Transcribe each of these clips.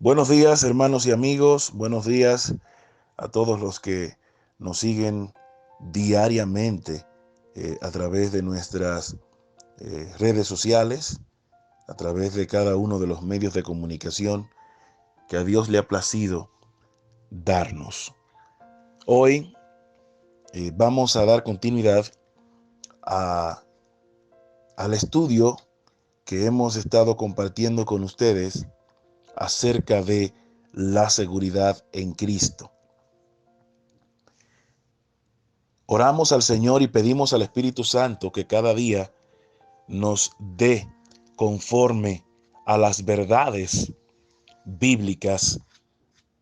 Buenos días, hermanos y amigos. Buenos días a todos los que nos siguen diariamente a través de nuestras redes sociales, a través de cada uno de los medios de comunicación que a Dios le ha placido darnos. Hoy vamos a dar continuidad a- al estudio que hemos estado compartiendo con ustedes acerca de la seguridad en Cristo. Oramos al Señor y pedimos al Espíritu Santo que cada día nos dé conforme a las verdades bíblicas,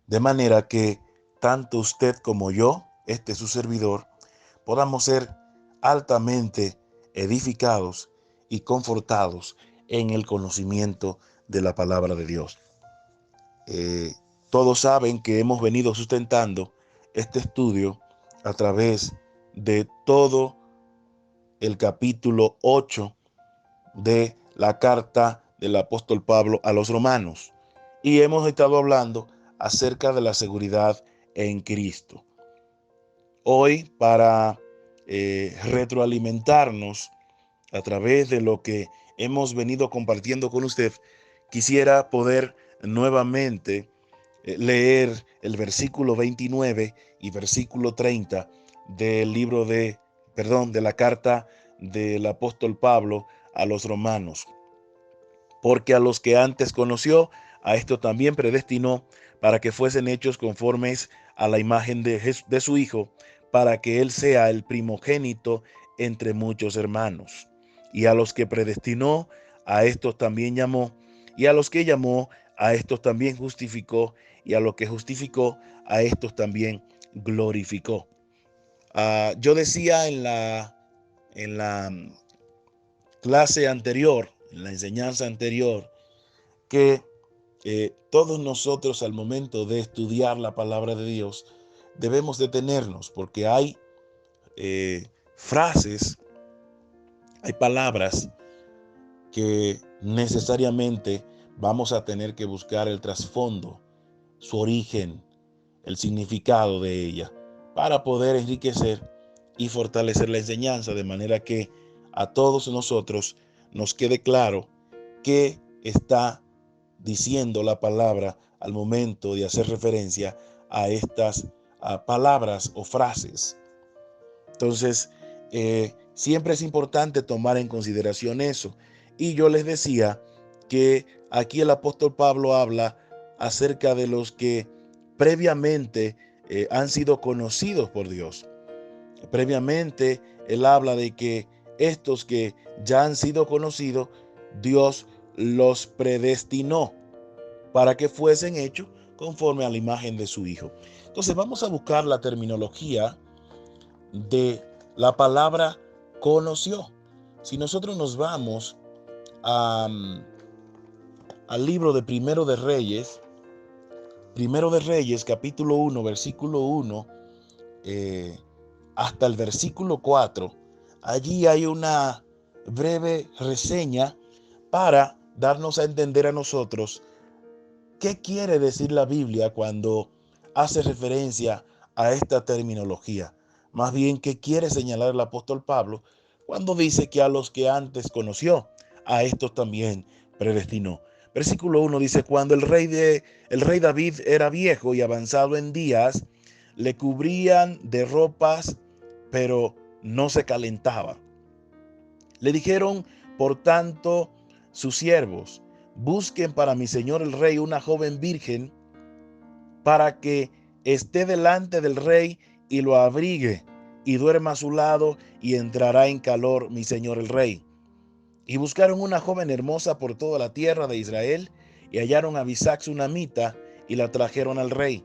de manera que tanto usted como yo, su servidor, podamos ser altamente edificados y confortados en el conocimiento de la palabra de Dios. Eh, Todos saben que hemos venido sustentando este estudio a través de todo el capítulo 8 de la carta del apóstol Pablo a los romanos. Y hemos estado hablando acerca de la seguridad en Cristo. Hoy, para retroalimentarnos a través de lo que hemos venido compartiendo con usted, quisiera poder nuevamente leer el versículo 29 y versículo 30 del libro de la carta del apóstol Pablo a los romanos. Porque a los que antes conoció, a esto también predestinó para que fuesen hechos conformes a la imagen de su Hijo, para que Él sea el primogénito entre muchos hermanos. Y a los que predestinó, a estos también llamó, y a los que llamó, a estos también justificó, y a los que justificó, a estos también glorificó. Yo decía en la clase anterior, en la enseñanza anterior, que todos nosotros al momento de estudiar la palabra de Dios debemos detenernos, porque hay frases, hay palabras que necesariamente vamos a tener que buscar el trasfondo, su origen, el significado de ella, para poder enriquecer y fortalecer la enseñanza, de manera que a todos nosotros nos quede claro qué está diciendo la palabra al momento de hacer referencia a estas palabras o frases. Entonces, siempre es importante tomar en consideración eso. Y yo les decía que aquí el apóstol Pablo habla acerca de los que previamente han sido conocidos por Dios. Previamente, él habla de que estos que ya han sido conocidos, Dios los predestinó para que fuesen hechos conforme a la imagen de su Hijo. Entonces vamos a buscar la terminología de la palabra conoció. Si nosotros nos vamos a, al libro de Primero de Reyes, capítulo 1, versículo 1, hasta el versículo 4, allí hay una breve reseña para darnos a entender a nosotros qué quiere decir la Biblia cuando hace referencia a esta terminología. Más bien, qué quiere señalar el apóstol Pablo cuando dice que a los que antes conoció, a estos también predestinó. Versículo 1 dice: cuando el rey David era viejo y avanzado en días, le cubrían de ropas, pero no se calentaba. Le dijeron, por tanto, sus siervos: busquen para mi señor el rey una joven virgen, para que esté delante del rey y lo abrigue, y duerma a su lado, y entrará en calor mi señor el rey. Y buscaron una joven hermosa por toda la tierra de Israel, y hallaron a Abisag sunamita, y la trajeron al rey.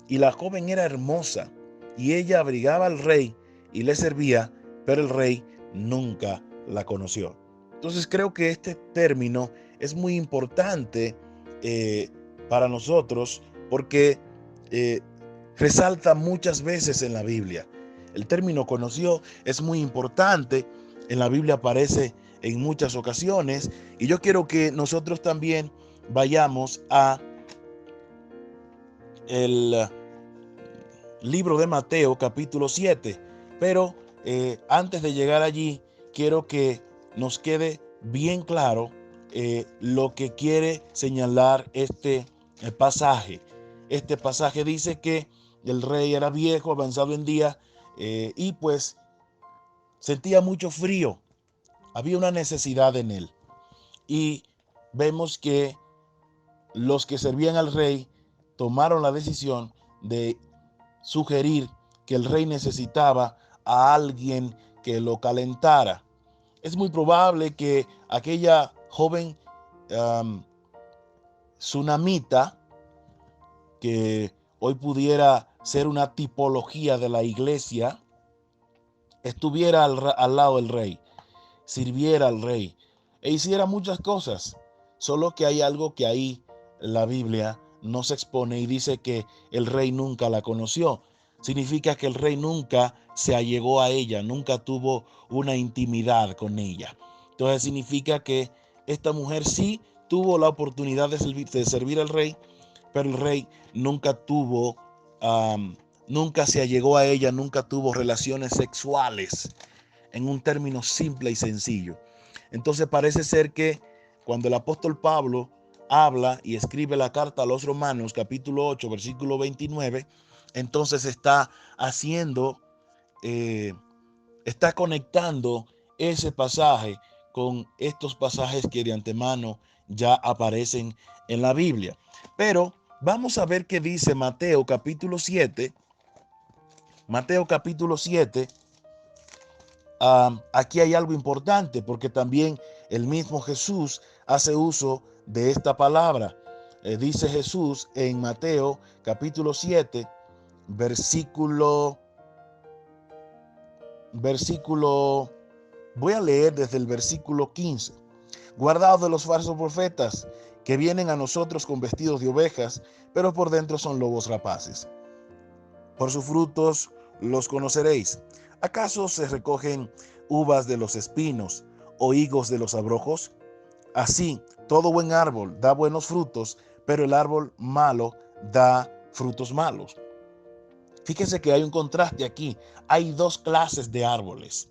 Y la joven era hermosa, y ella abrigaba al rey y le servía, pero el rey nunca la conoció. Entonces creo que este término es muy importante para nosotros, porque eh, resalta muchas veces en la Biblia. El término conoció es muy importante. En la Biblia aparece en muchas ocasiones, y yo quiero que nosotros también vayamos a el libro de Mateo capítulo 7. Pero antes de llegar allí, quiero que nos quede bien claro lo que quiere señalar este pasaje. Este pasaje dice que el rey era viejo, avanzado en día, y pues sentía mucho frío. Había una necesidad en él. Y vemos que los que servían al rey tomaron la decisión de sugerir que el rey necesitaba a alguien que lo calentara. Es muy probable que aquella joven tsunamita, que hoy pudiera ser una tipología de la iglesia, estuviera al lado del rey, sirviera al rey e hiciera muchas cosas. Solo que hay algo que ahí la Biblia no se expone y dice que el rey nunca la conoció. Significa que el rey nunca se allegó a ella, nunca tuvo una intimidad con ella. Entonces significa que esta mujer sí tuvo la oportunidad de servir al rey, pero el rey nunca tuvo, nunca se allegó a ella, nunca tuvo relaciones sexuales, en un término simple y sencillo. Entonces parece ser que cuando el apóstol Pablo habla y escribe la carta a los Romanos, capítulo 8, versículo 29, entonces está haciendo, está conectando ese pasaje con estos pasajes que de antemano ya aparecen en la Biblia. Pero vamos a ver qué dice Mateo capítulo 7. Mateo capítulo 7. Aquí hay algo importante, porque también el mismo Jesús hace uso de esta palabra. Dice Jesús en Mateo capítulo 7, versículo, voy a leer desde el versículo 15. Guardaos de los falsos profetas, que vienen a nosotros con vestidos de ovejas, pero por dentro son lobos rapaces. Por sus frutos los conoceréis. ¿Acaso se recogen uvas de los espinos o higos de los abrojos? Así, todo buen árbol da buenos frutos, pero el árbol malo da frutos malos. Fíjense que hay un contraste aquí. Hay dos clases de árboles.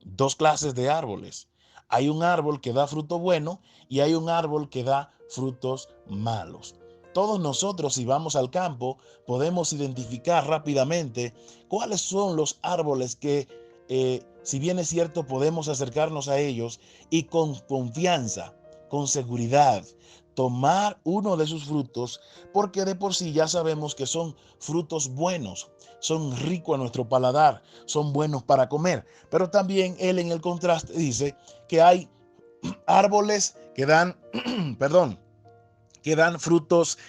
Dos clases de árboles. Hay un árbol que da fruto bueno y hay un árbol que da frutos malos. Todos nosotros, si vamos al campo, podemos identificar rápidamente cuáles son los árboles que, si bien es cierto, podemos acercarnos a ellos y con confianza, con seguridad, tomar uno de sus frutos, porque de por sí ya sabemos que son frutos buenos, son ricos a nuestro paladar, son buenos para comer. Pero también él en el contraste dice que hay árboles que dan, perdón, que dan frutos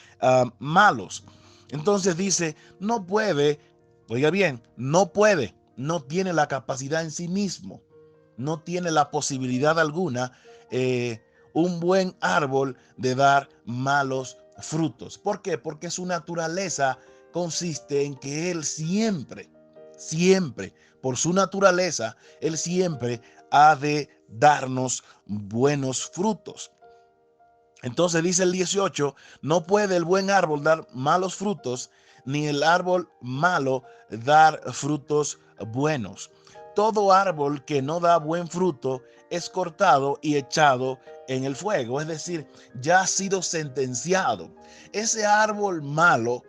malos. Entonces dice, no puede, oiga bien, no tiene la capacidad en sí mismo, no tiene la posibilidad alguna, un buen árbol de dar malos frutos. ¿Por qué? Porque su naturaleza consiste en que él siempre, por su naturaleza, él siempre ha de darnos buenos frutos. Entonces dice el 18, no puede el buen árbol dar malos frutos, ni el árbol malo dar frutos buenos. Todo árbol que no da buen fruto es cortado y echado en el fuego, es decir, ya ha sido sentenciado. Ese árbol malo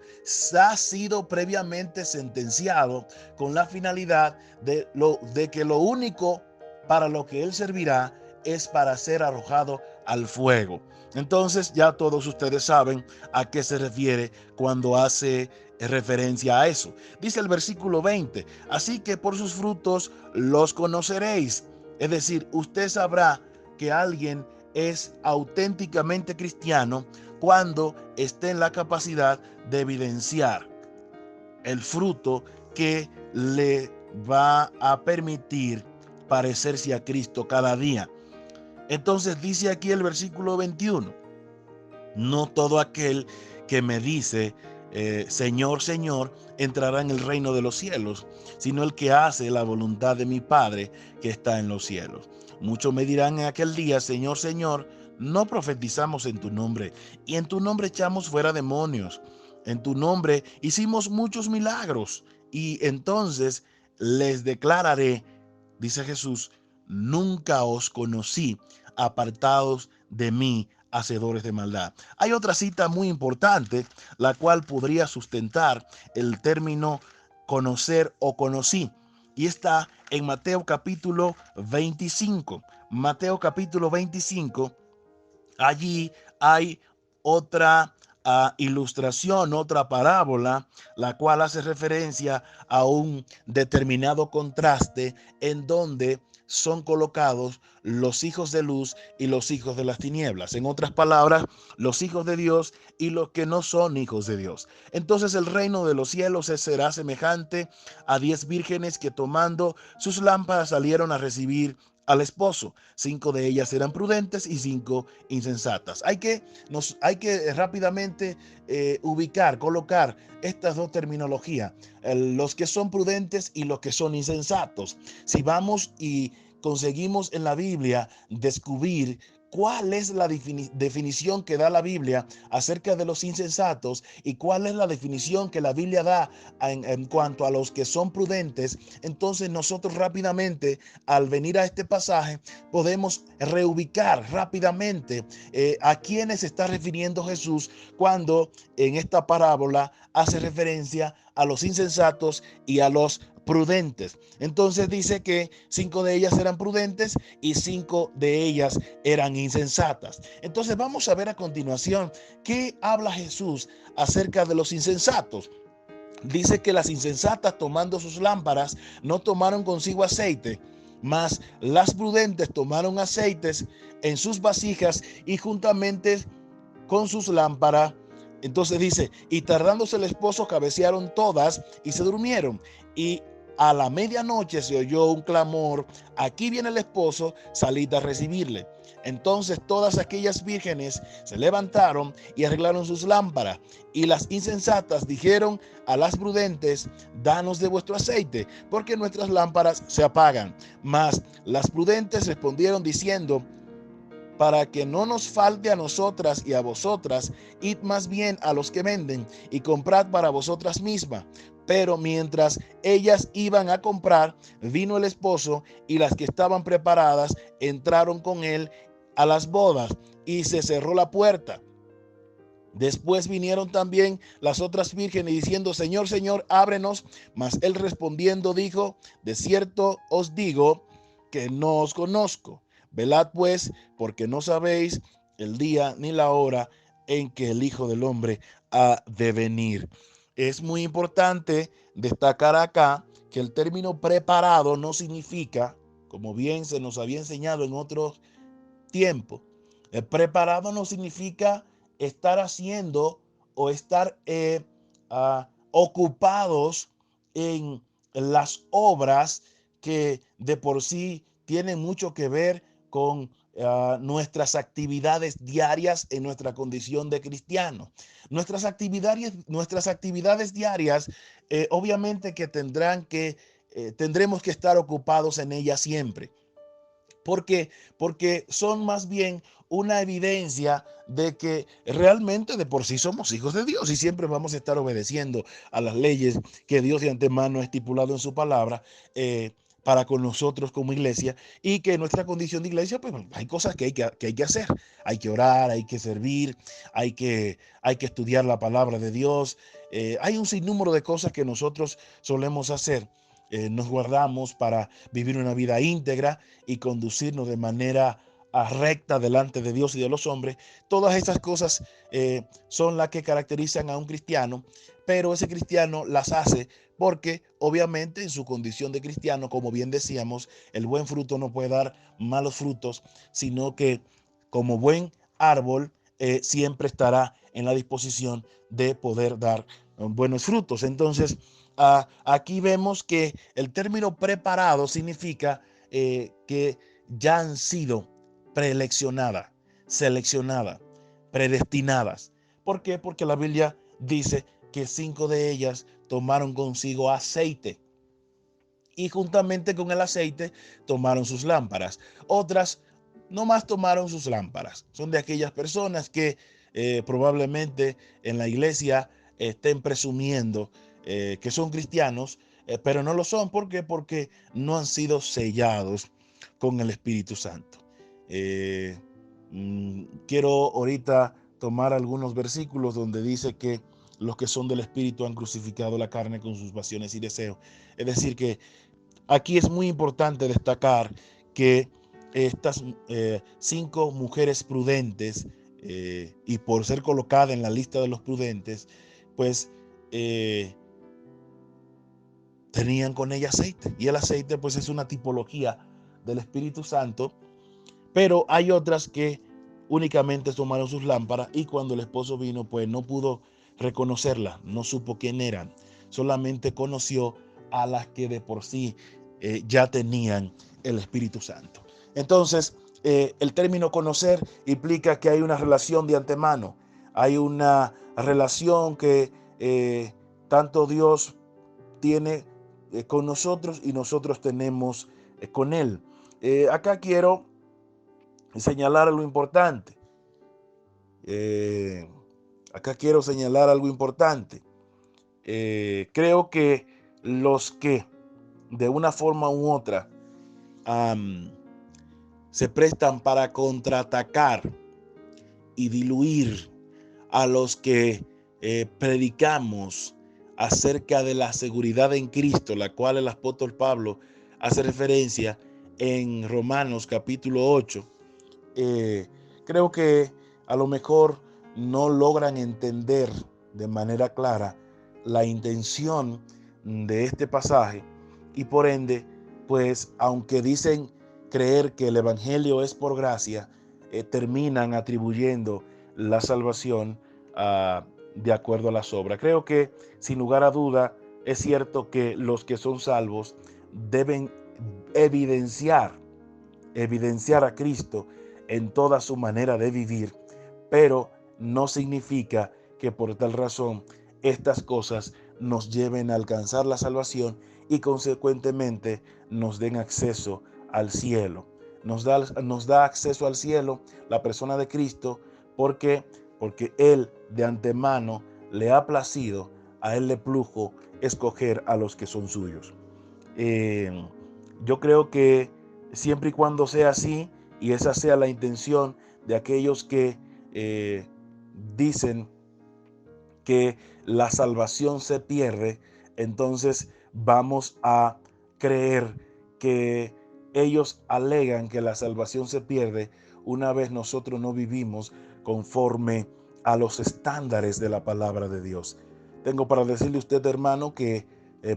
ha sido previamente sentenciado con la finalidad de que lo único para lo que él servirá es para ser arrojado al fuego. Entonces ya todos ustedes saben a qué se refiere cuando hace referencia a eso. Dice el versículo 20, así que por sus frutos los conoceréis. Es decir, usted sabrá que alguien es auténticamente cristiano cuando esté en la capacidad de evidenciar el fruto que le va a permitir parecerse a Cristo cada día. Entonces dice aquí el versículo 21, no todo aquel que me dice, Señor, Señor, entrará en el reino de los cielos, sino el que hace la voluntad de mi Padre que está en los cielos. Muchos me dirán en aquel día, Señor, Señor, no profetizamos en tu nombre, y en tu nombre echamos fuera demonios, en tu nombre hicimos muchos milagros. Y entonces les declararé, dice Jesús, nunca os conocí, apartados de mí, hacedores de maldad. Hay otra cita muy importante, la cual podría sustentar el término conocer o conocí, y está en Mateo capítulo 25. Mateo capítulo 25, allí hay otra ilustración, otra parábola, la cual hace referencia a un determinado contraste en donde son colocados los hijos de luz y los hijos de las tinieblas. En otras palabras, los hijos de Dios y los que no son hijos de Dios. Entonces el reino de los cielos será semejante a 10 vírgenes que tomando sus lámparas salieron a recibir al esposo. 5 de ellas eran prudentes y 5 insensatas. Hay que rápidamente colocar estas dos terminologías, los que son prudentes y los que son insensatos. Si vamos y conseguimos en la Biblia descubrir cuál es la definición que da la Biblia acerca de los insensatos y cuál es la definición que la Biblia da en cuanto a los que son prudentes, entonces nosotros rápidamente, al venir a este pasaje, podemos reubicar rápidamente a quiénes se está refiriendo Jesús cuando en esta parábola hace referencia a los insensatos y a los prudentes. Entonces dice que 5 de ellas eran prudentes y 5 de ellas eran insensatas. Entonces vamos a ver a continuación qué habla Jesús acerca de los insensatos. Dice que las insensatas, tomando sus lámparas, no tomaron consigo aceite, mas las prudentes tomaron aceites en sus vasijas y juntamente con sus lámparas. Entonces dice, y tardándose el esposo, cabecearon todas y se durmieron. Y a la medianoche se oyó un clamor: aquí viene el esposo, salid a recibirle. Entonces todas aquellas vírgenes se levantaron y arreglaron sus lámparas. Y las insensatas dijeron a las prudentes: danos de vuestro aceite, porque nuestras lámparas se apagan. Mas las prudentes respondieron diciendo: para que no nos falte a nosotras y a vosotras, id más bien a los que venden y comprad para vosotras mismas. Pero mientras ellas iban a comprar, vino el esposo, y las que estaban preparadas entraron con él a las bodas, y se cerró la puerta. Después vinieron también las otras vírgenes diciendo: Señor, Señor, ábrenos. Mas él respondiendo dijo: de cierto os digo que no os conozco. Velad pues, porque no sabéis el día ni la hora en que el Hijo del Hombre ha de venir. Es muy importante destacar acá que el término preparado no significa, como bien se nos había enseñado en otros tiempos, el preparado no significa estar haciendo o estar ocupados en las obras que de por sí tienen mucho que ver con nuestras actividades diarias en nuestra condición de cristiano. Nuestras actividades diarias, obviamente que tendremos que estar ocupados en ellas siempre. ¿Por qué? Porque son más bien una evidencia de que realmente de por sí somos hijos de Dios y siempre vamos a estar obedeciendo a las leyes que Dios de antemano ha estipulado en su palabra para con nosotros como iglesia, y que en nuestra condición de iglesia pues hay cosas que hay que hacer. Hay que orar, hay que servir, hay que estudiar la palabra de Dios. Hay un sinnúmero de cosas que nosotros solemos hacer. Nos guardamos para vivir una vida íntegra y conducirnos de manera recta delante de Dios y de los hombres. Todas estas cosas son las que caracterizan a un cristiano, pero ese cristiano las hace porque obviamente en su condición de cristiano, como bien decíamos, el buen fruto no puede dar malos frutos, sino que como buen árbol siempre estará en la disposición de poder dar buenos frutos. Entonces, aquí vemos que el término preparado significa que ya han sido preeleccionadas, seleccionadas, predestinadas. ¿Por qué? Porque la Biblia dice que 5 de ellas tomaron consigo aceite y juntamente con el aceite tomaron sus lámparas. Otras no más tomaron sus lámparas. Son de aquellas personas que probablemente en la iglesia estén presumiendo que son cristianos, pero no lo son. ¿Por qué? Porque no han sido sellados con el Espíritu Santo. Quiero ahorita tomar algunos versículos donde dice que los que son del Espíritu han crucificado la carne con sus pasiones y deseos. Es decir, que aquí es muy importante destacar que estas 5 mujeres prudentes, y por ser colocada en la lista de los prudentes, pues tenían con ella aceite. Y el aceite pues es una tipología del Espíritu Santo, pero hay otras que únicamente tomaron sus lámparas y cuando el esposo vino pues no pudo reconocerla, no supo quién eran, solamente conoció a las que de por sí ya tenían el Espíritu Santo. Entonces, el término conocer implica que hay una relación de antemano, hay una relación que tanto Dios tiene con nosotros y nosotros tenemos con Él. Acá quiero señalar algo importante. Acá quiero señalar algo importante. Creo que los que de una forma u otra se prestan para contraatacar y diluir a los que predicamos acerca de la seguridad en Cristo, la cual el apóstol Pablo hace referencia en Romanos capítulo 8, creo que a lo mejor no logran entender de manera clara la intención de este pasaje y por ende, pues aunque dicen creer que el evangelio es por gracia, terminan atribuyendo la salvación de acuerdo a las obras. Creo que sin lugar a duda es cierto que los que son salvos deben evidenciar a Cristo en toda su manera de vivir, pero no significa que por tal razón estas cosas nos lleven a alcanzar la salvación y consecuentemente nos den acceso al cielo. Nos da acceso al cielo la persona de Cristo porque Él de antemano le ha placido, a Él le plujo escoger a los que son suyos. Yo creo que siempre y cuando sea así, y esa sea la intención de aquellos que dicen que la salvación se pierde, entonces vamos a creer que ellos alegan que la salvación se pierde una vez nosotros no vivimos conforme a los estándares de la palabra de Dios. Tengo para decirle a usted, hermano, que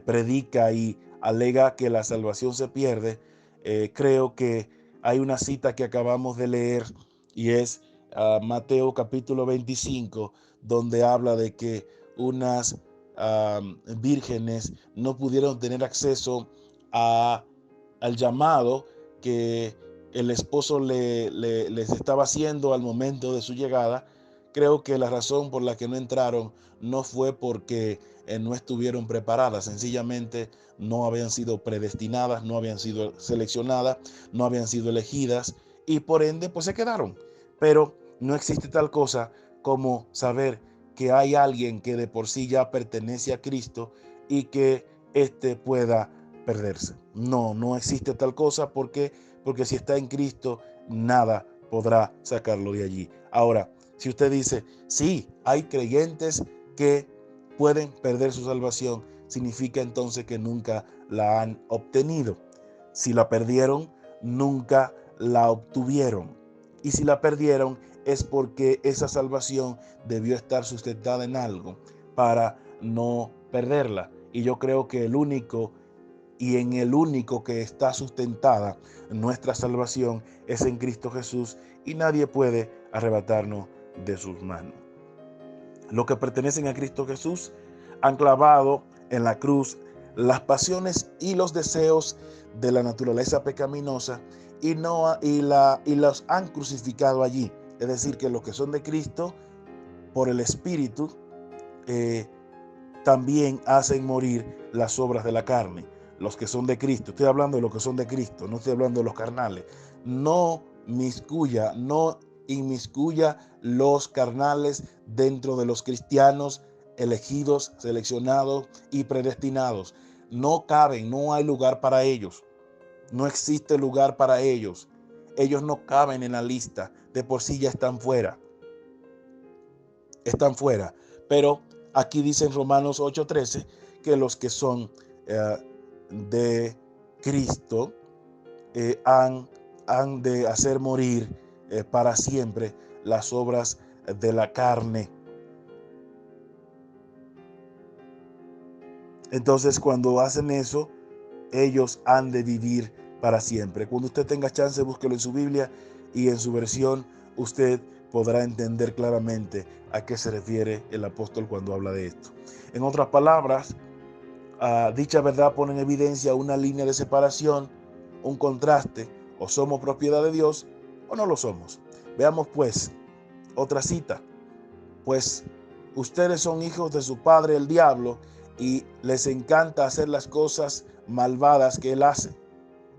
predica y alega que la salvación se pierde. Creo que hay una cita que acabamos de leer y es Mateo capítulo 25, donde habla de que unas vírgenes no pudieron tener acceso al llamado que el esposo les estaba haciendo al momento de su llegada. Creo que la razón por la que no entraron no fue porque no estuvieron preparadas, sencillamente no habían sido predestinadas, no habían sido seleccionadas, no habían sido elegidas y por ende pues se quedaron. Pero no existe tal cosa como saber que hay alguien que de por sí ya pertenece a Cristo y que éste pueda perderse. No existe tal cosa porque si está en Cristo, nada podrá sacarlo de allí. Ahora, si usted dice, sí, hay creyentes que pueden perder su salvación, significa entonces que nunca la han obtenido. Si la perdieron, nunca la obtuvieron. Y si la perdieron, es porque esa salvación debió estar sustentada en algo para no perderla. Y yo creo que el único que está sustentada nuestra salvación es en Cristo Jesús y nadie puede arrebatarnos de sus manos. Los que pertenecen a Cristo Jesús han clavado en la cruz las pasiones y los deseos de la naturaleza pecaminosa y los han crucificado allí. Es decir, que los que son de Cristo, por el Espíritu, también hacen morir las obras de la carne. Los que son de Cristo, estoy hablando de los que son de Cristo, no estoy hablando de los carnales. No inmiscuya los carnales dentro de los cristianos elegidos, seleccionados y predestinados. No caben, no hay lugar para ellos. No existe lugar para ellos. Ellos no caben en la lista. De por sí ya están fuera. Están fuera. Pero aquí dice en Romanos 8:13 que los que son de Cristo han de hacer morir para siempre las obras de la carne. Entonces, cuando hacen eso, ellos han de vivir para siempre. Cuando usted tenga chance, búsquelo en su Biblia y en su versión, usted podrá entender claramente a qué se refiere el apóstol cuando habla de esto. En otras palabras, dicha verdad pone en evidencia una línea de separación, un contraste: o somos propiedad de Dios o no lo somos. Veamos pues otra cita. Pues ustedes son hijos de su padre el diablo, y les encanta hacer las cosas malvadas que él hace.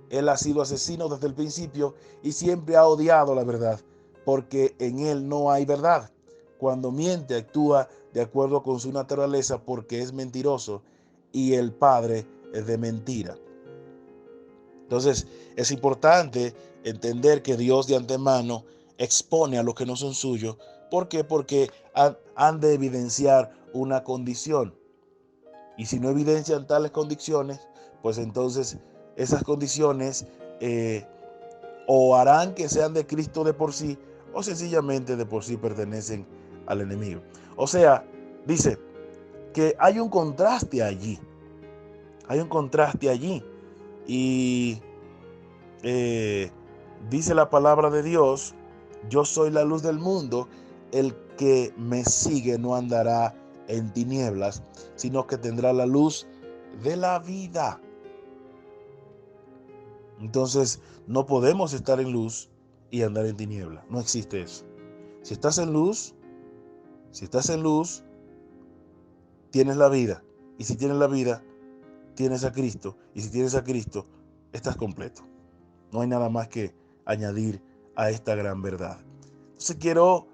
Él ha sido asesino desde el principio y siempre ha odiado la verdad, porque en él no hay verdad. Cuando miente, actúa de acuerdo con su naturaleza, porque es mentiroso y el padre es de mentira. Entonces, es importante entender que Dios de antemano expone a los que no son suyos. ¿Por qué? Porque han de evidenciar una condición. Y si no evidencian tales condiciones, pues entonces esas condiciones o harán que sean de Cristo de por sí, o sencillamente de por sí pertenecen al enemigo. O sea, dice que hay un contraste allí. Hay un contraste allí. Y dice la palabra de Dios: yo soy la luz del mundo, el que me sigue no andará en tinieblas, sino que tendrá la luz de la vida. Entonces, no podemos estar en luz y andar en tinieblas. No existe eso. Si estás en luz, tienes la vida. Y si tienes la vida, tienes a Cristo. Y si tienes a Cristo, estás completo. No hay nada más que añadir a esta gran verdad. Entonces quiero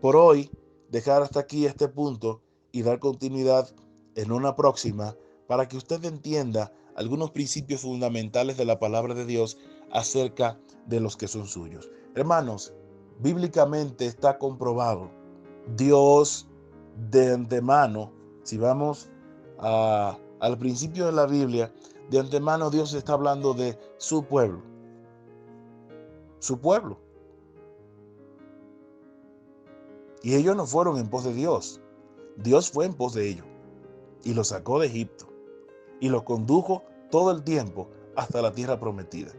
por hoy dejar hasta aquí este punto y dar continuidad en una próxima, para que usted entienda algunos principios fundamentales de la palabra de Dios acerca de los que son suyos. Hermanos, bíblicamente está comprobado. Dios de antemano, si vamos al principio de la Biblia, de antemano Dios está hablando de su pueblo. Su pueblo. Y ellos no fueron en pos de Dios. Dios fue en pos de ellos y los sacó de Egipto y los condujo todo el tiempo hasta la tierra prometida.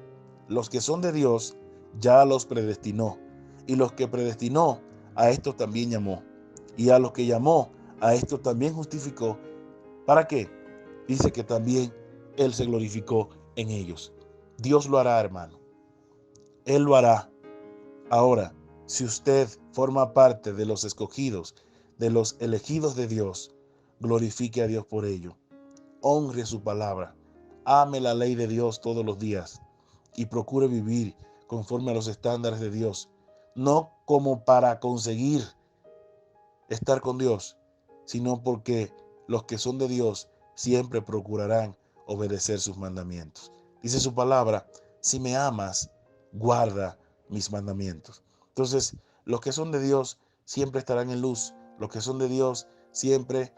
Los que son de Dios ya los predestinó, y los que predestinó, a estos también llamó, y a los que llamó, a estos también justificó. ¿Para qué? Dice que también Él se glorificó en ellos. Dios lo hará, hermano. Él lo hará. Ahora, si usted forma parte de los escogidos, de los elegidos de Dios, glorifique a Dios por ello. Honre su palabra. Ame la ley de Dios todos los días y procure vivir conforme a los estándares de Dios, no como para conseguir estar con Dios, sino porque los que son de Dios siempre procurarán obedecer sus mandamientos. Dice su palabra: si me amas, guarda mis mandamientos. Entonces, los que son de Dios siempre estarán en luz. Los que son de Dios siempre,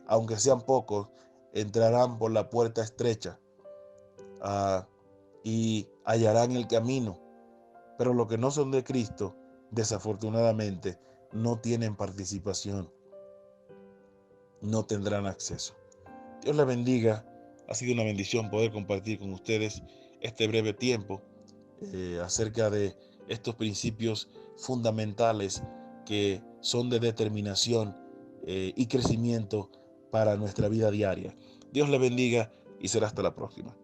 aunque sean pocos, entrarán por la puerta estrecha y hallarán el camino. Pero los que no son de Cristo, desafortunadamente, no tienen participación, no tendrán acceso. Dios les bendiga. Ha sido una bendición poder compartir con ustedes este breve tiempo acerca de estos principios fundamentales que son de determinación y crecimiento para nuestra vida diaria. Dios les bendiga y será hasta la próxima.